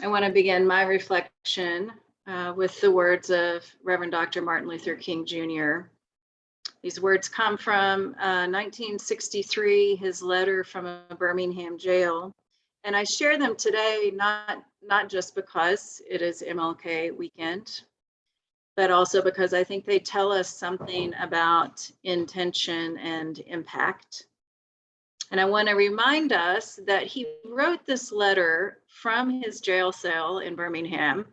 I want to begin my reflection with the words of Reverend Dr. Martin Luther King Jr. These words come from 1963, his letter from a Birmingham jail. And I share them today, not just because it is MLK weekend, but also because I think they tell us something about intention and impact. And I want to remind us that he wrote this letter from his jail cell in Birmingham,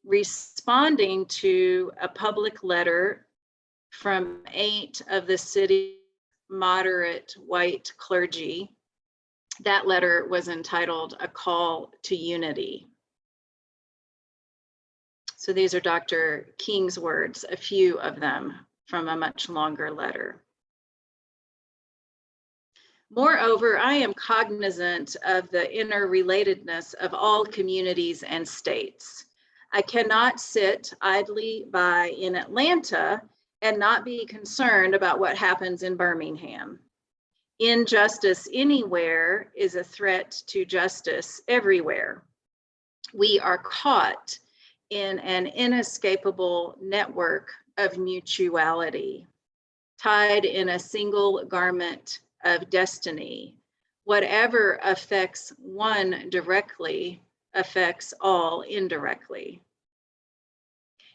responding to a public letter from 8 of the city's moderate white clergy. That letter was entitled A Call to Unity. So these are Dr. King's words, a few of them from a much longer letter. Moreover, I am cognizant of the interrelatedness of all communities and states. I cannot sit idly by in Atlanta and not be concerned about what happens in Birmingham. Injustice anywhere is a threat to justice everywhere. We are caught in an inescapable network of mutuality, tied in a single garment of destiny. Whatever affects one directly affects all indirectly.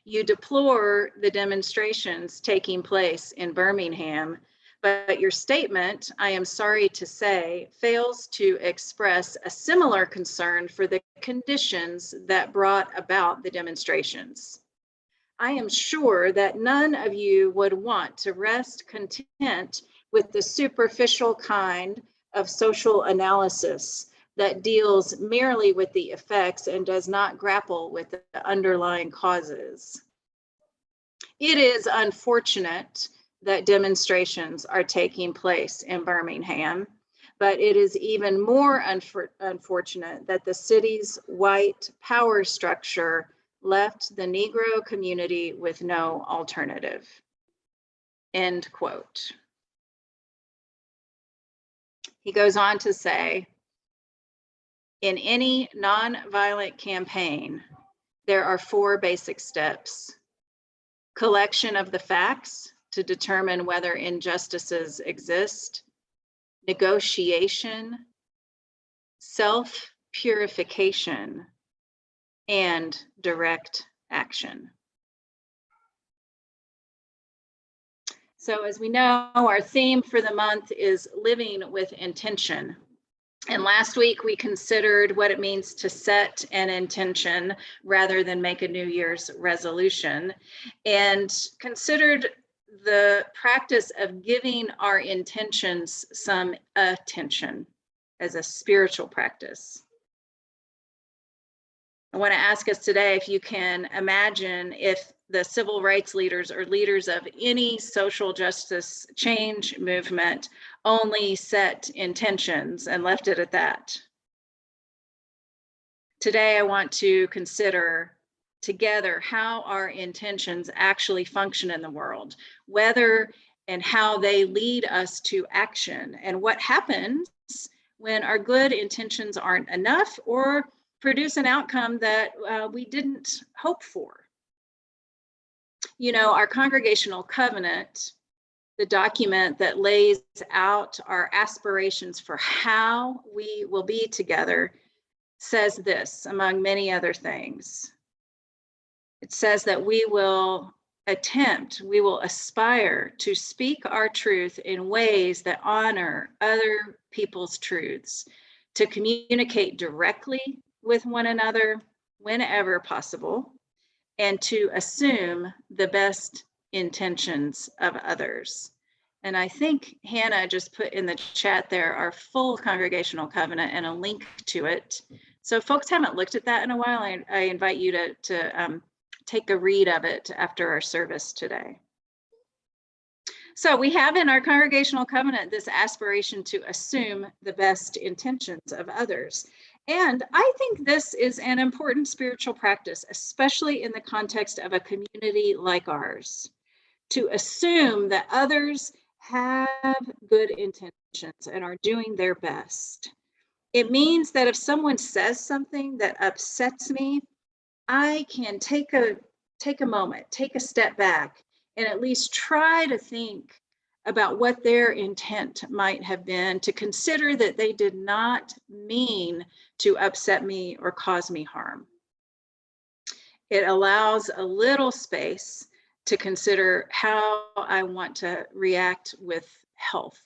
You deplore the demonstrations taking place in Birmingham, but your statement, I am sorry to say, fails to express a similar concern for the conditions that brought about the demonstrations. I am sure that none of you would want to rest content with the superficial kind of social analysis that deals merely with the effects and does not grapple with the underlying causes. It is unfortunate that demonstrations are taking place in Birmingham, but it is even more unfortunate that the city's white power structure left the Negro community with no alternative. End quote. He goes on to say, in any nonviolent campaign, there are 4 basic steps: collection of the facts to determine whether injustices exist, negotiation, self-purification, and direct action. So as we know, our theme for the month is living with intention. And last week we considered what it means to set an intention rather than make a New Year's resolution, and considered the practice of giving our intentions some attention as a spiritual practice. I want to ask us today if you can imagine if the civil rights leaders or leaders of any social justice change movement only set intentions and left it at that. Today, I want to consider together how our intentions actually function in the world, whether and how they lead us to action, and what happens when our good intentions aren't enough or produce an outcome that we didn't hope for. You know, our congregational covenant, the document that lays out our aspirations for how we will be together, says this, among many other things. It says that we will aspire to speak our truth in ways that honor other people's truths, to communicate directly with one another whenever possible, and to assume the best intentions of others. And I think Hannah just put in the chat there our full congregational covenant and a link to it. So if folks haven't looked at that in a while, I invite you to take a read of it after our service today. So we have in our congregational covenant this aspiration to assume the best intentions of others. And I think this is an important spiritual practice, especially in the context of a community like ours, to assume that others have good intentions and are doing their best. It means that if someone says something that upsets me, I can take a moment, take a step back, and at least try to think about what their intent might have been, to consider that they did not mean to upset me or cause me harm. It allows a little space to consider how I want to react with health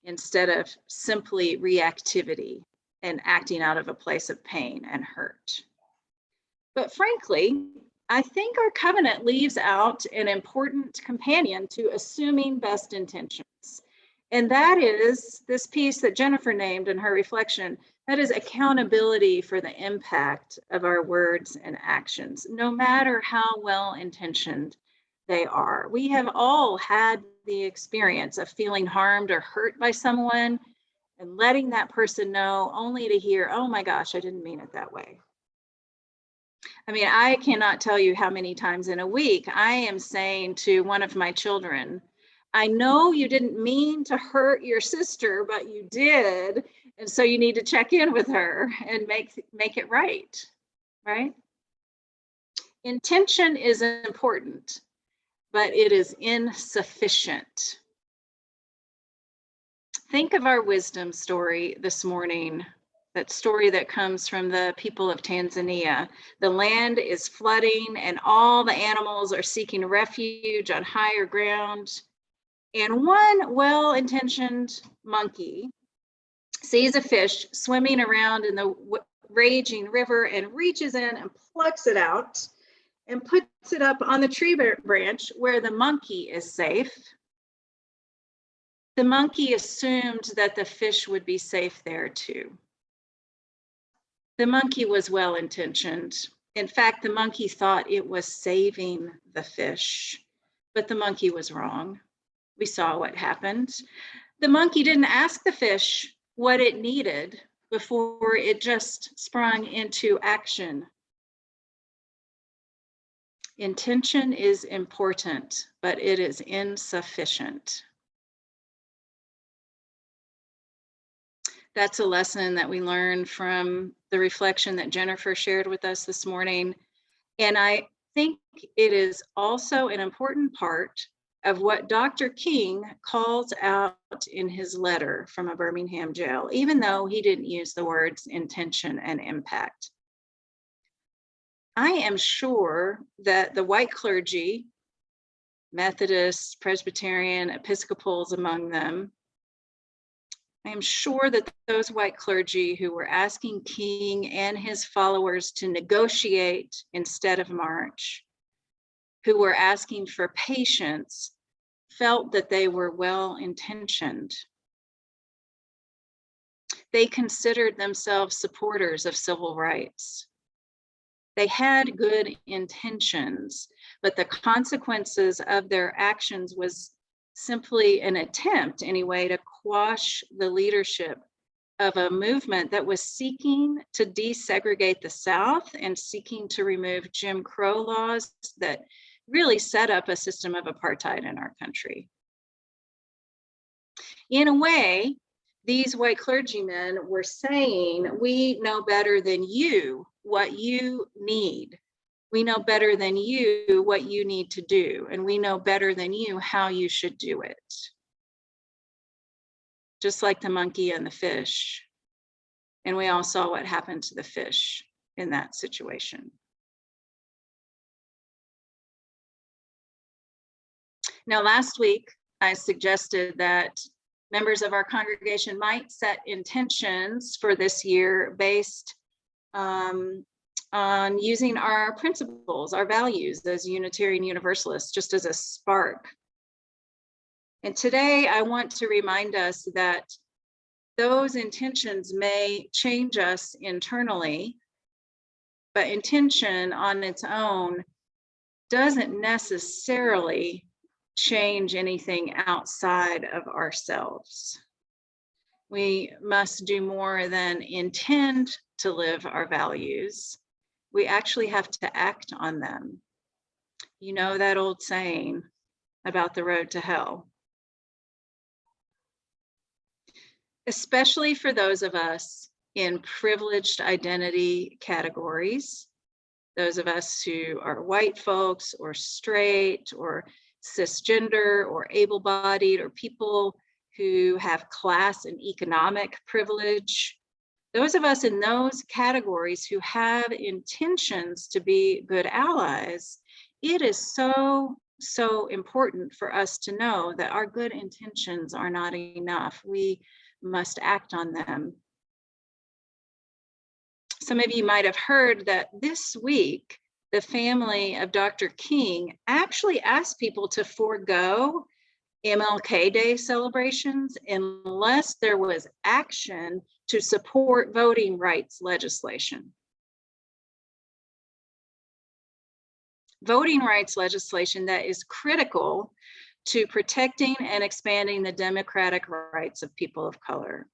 instead of simply reactivity and acting out of a place of pain and hurt. But frankly, I think our covenant leaves out an important companion to assuming best intentions. And that is this piece that Jennifer named in her reflection. That is accountability for the impact of our words and actions, no matter how well intentioned they are. We have all had the experience of feeling harmed or hurt by someone and letting that person know, only to hear, oh my gosh, I didn't mean it that way. I mean, I cannot tell you how many times in a week I am saying to one of my children, I know you didn't mean to hurt your sister, but you did. And so you need to check in with her and make it right, right? Intention is important, but it is insufficient. Think of our wisdom story this morning, that story that comes from the people of Tanzania. The land is flooding and all the animals are seeking refuge on higher ground. And one well-intentioned monkey sees a fish swimming around in the raging river and reaches in and plucks it out and puts it up on the tree branch where the monkey is safe. The monkey assumed that the fish would be safe there too. The monkey was well-intentioned. In fact, the monkey thought it was saving the fish, but the monkey was wrong. We saw what happened. The monkey didn't ask the fish what it needed before it just sprung into action. Intention is important, but it is insufficient. That's a lesson that we learned from the reflection that Jennifer shared with us this morning. And I think it is also an important part of what Dr. King calls out in his letter from a Birmingham jail, even though he didn't use the words intention and impact. I am sure that the white clergy, Methodists, Presbyterian, Episcopals among them, I am sure that those white clergy who were asking King and his followers to negotiate instead of march, who were asking for patience, felt that they were well-intentioned. They considered themselves supporters of civil rights. They had good intentions, but the consequences of their actions was simply an attempt, anyway, to quash the leadership of a movement that was seeking to desegregate the South and seeking to remove Jim Crow laws that really set up a system of apartheid in our country. In a way, these white clergymen were saying, we know better than you what you need. We know better than you what you need to do, and we know better than you how you should do it. Just like the monkey and the fish. And we all saw what happened to the fish in that situation. Now, last week, I suggested that members of our congregation might set intentions for this year based on using our principles, our values as Unitarian Universalists, just as a spark. And today I want to remind us that those intentions may change us internally, but intention on its own doesn't necessarily change anything outside of ourselves. We must do more than intend to live our values. We actually have to act on them. You know that old saying about the road to hell. Especially for those of us in privileged identity categories. Those of us who are white folks or straight or cisgender or able-bodied or people who have class and economic privilege. Those of us in those categories who have intentions to be good allies, it is so important for us to know that our good intentions are not enough. We must act on them. Some of you might have heard that this week, the family of Dr. King actually asked people to forego MLK Day celebrations unless there was action to support voting rights legislation. Voting rights legislation that is critical to protecting and expanding the democratic rights of people of color.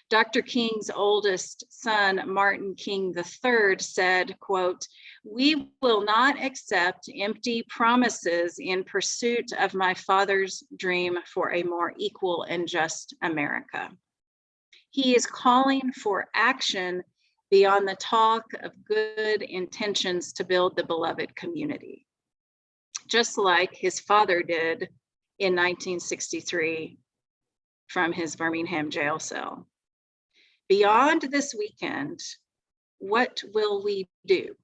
Dr. King's oldest son, Martin King III, said, quote, "We will not accept empty promises in pursuit of my father's dream for a more equal and just America." He is calling for action beyond the talk of good intentions to build the beloved community, just like his father did in 1963 from his Birmingham jail cell. Beyond this weekend, what will we do?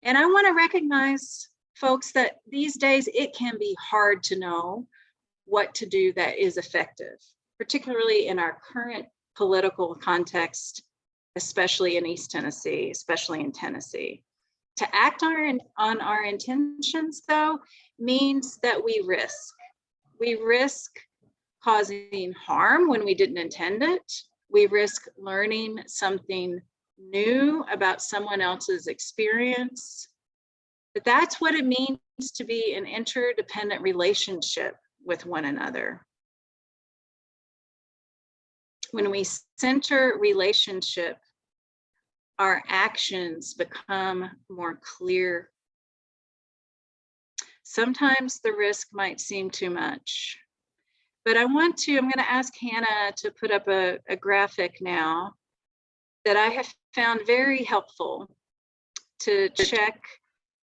And I want to recognize, folks, that these days it can be hard to know what to do that is effective, particularly in our current political context, especially in East Tennessee, especially in Tennessee. To act on our intentions, though, means that we risk. We risk causing harm when we didn't intend it. We risk learning something new about someone else's experience. But that's what it means to be an interdependent relationship with one another. When we center relationship, our actions become more clear. Sometimes the risk might seem too much. But I'm going to ask Hannah to put up a graphic now that I have found very helpful to check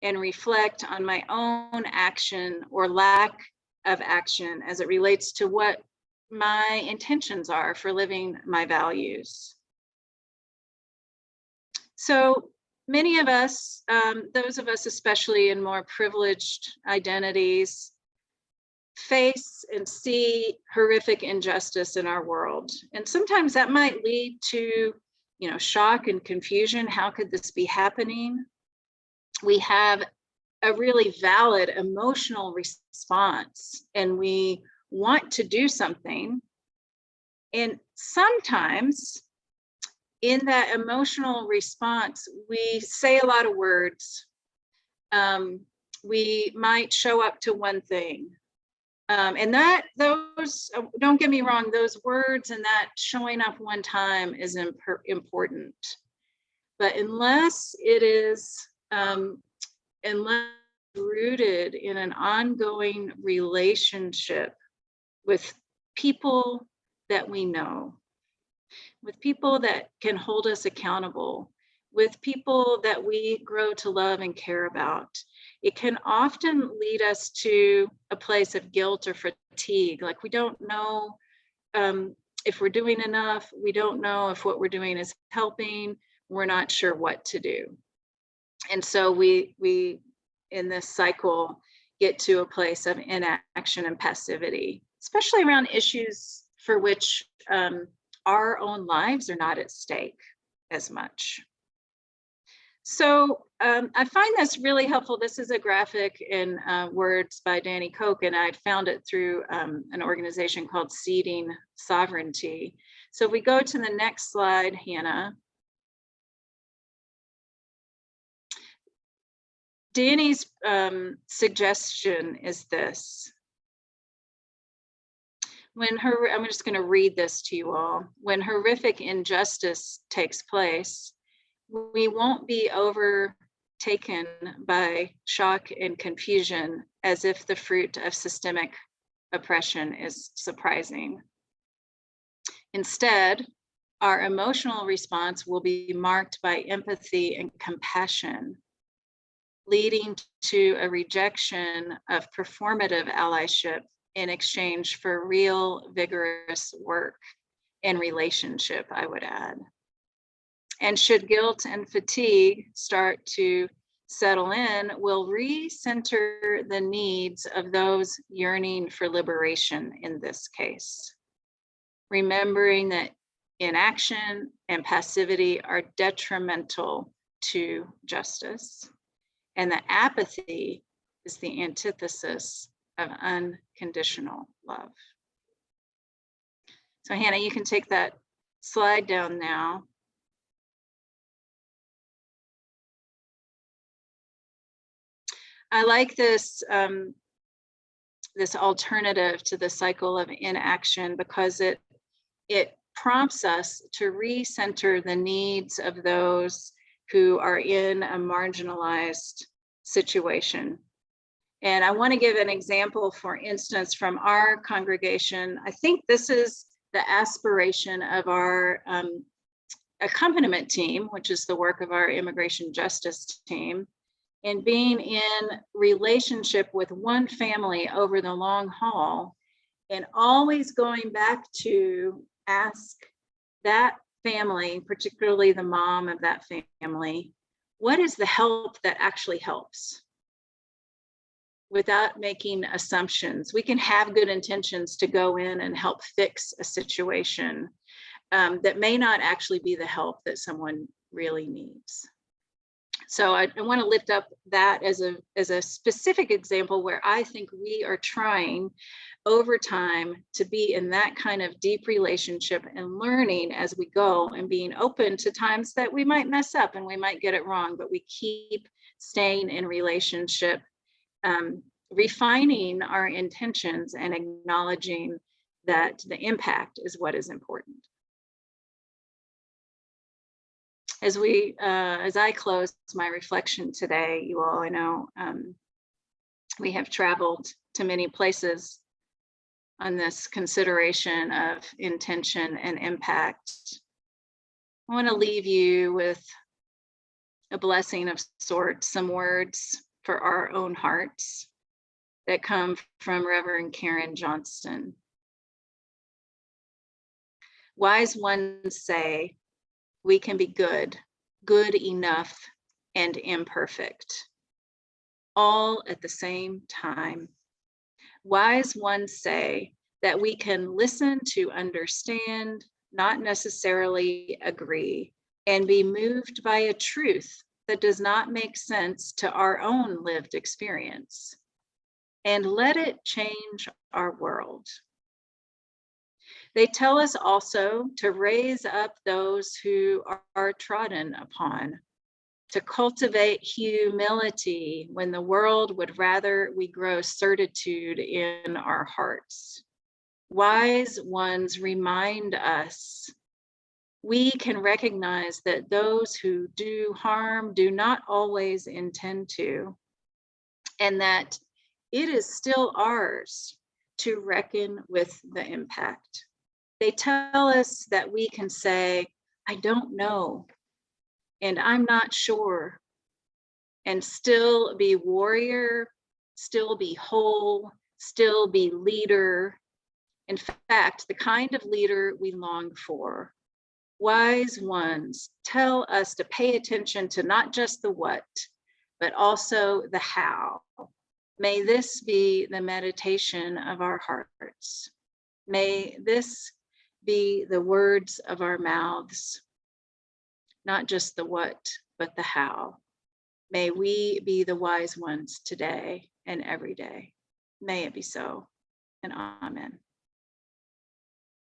and reflect on my own action or lack of action as it relates to what my intentions are for living my values. So many of us, those of us especially in more privileged identities, face and see horrific injustice in our world. And sometimes that might lead to, shock and confusion. How could this be happening? We have a really valid emotional response and we want to do something. And sometimes in that emotional response, we say a lot of words. We might show up to one thing. And those, don't get me wrong, those words and that showing up one time is important. But unless it is, unless rooted in an ongoing relationship with people that we know, with people that can hold us accountable, with people that we grow to love and care about, it can often lead us to a place of guilt or fatigue. Like we don't know if we're doing enough. We don't know if what we're doing is helping. We're not sure what to do. And so we in this cycle get to a place of inaction and passivity, especially around issues for which our own lives are not at stake as much. So I find this really helpful. This is a graphic in words by Danny Koch, and I found it through an organization called Seeding Sovereignty. So if we go to the next slide, Hannah. Danny's suggestion is this. I'm just going to read this to you all. When horrific injustice takes place, we won't be overtaken by shock and confusion as if the fruit of systemic oppression is surprising. Instead, Our emotional response will be marked by empathy and compassion, leading to a rejection of performative allyship in exchange for real, vigorous work and relationship, I would add. And should guilt and fatigue start to settle in, we'll recenter the needs of those yearning for liberation in this case, remembering that inaction and passivity are detrimental to justice, and that apathy is the antithesis of unconditional love. So Hannah, you can take that slide down now. I like this, this alternative to the cycle of inaction because it prompts us to recenter the needs of those who are in a marginalized situation. And I want to give an example, for instance, from our congregation. I think this is the aspiration of our accompaniment team, which is the work of our immigration justice team, in being in relationship with one family over the long haul, and always going back to ask that family, particularly the mom of that family, what is the help that actually helps? Without making assumptions. We can have good intentions to go in and help fix a situation that may not actually be the help that someone really needs. So I want to lift up that as a specific example where I think we are trying over time to be in that kind of deep relationship and learning as we go, and being open to times that we might mess up and we might get it wrong, but we keep staying in relationship, refining our intentions and acknowledging that the impact is what is important. As I close my reflection today, you all, I know we have traveled to many places on this consideration of intention and impact. I want to leave you with a blessing of sorts, some words for our own hearts that come from Reverend Karen Johnston. Wise ones say, we can be good, good enough, and imperfect, all at the same time. Wise ones say that we can listen to understand, not necessarily agree, and be moved by a truth that does not make sense to our own lived experience, and let it change our world. They tell us also to raise up those who are trodden upon, to cultivate humility when the world would rather we grow certitude in our hearts. Wise ones remind us we can recognize that those who do harm do not always intend to, and that it is still ours to reckon with the impact. They tell us that we can say, I don't know, and I'm not sure, and still be warrior, still be whole, still be leader. In fact, the kind of leader we long for. Wise ones tell us to pay attention to not just the what, but also the how. May this be the meditation of our hearts. May this be the words of our mouths, not just the what, but the how. May we be the wise ones today and every day. May it be so, and amen.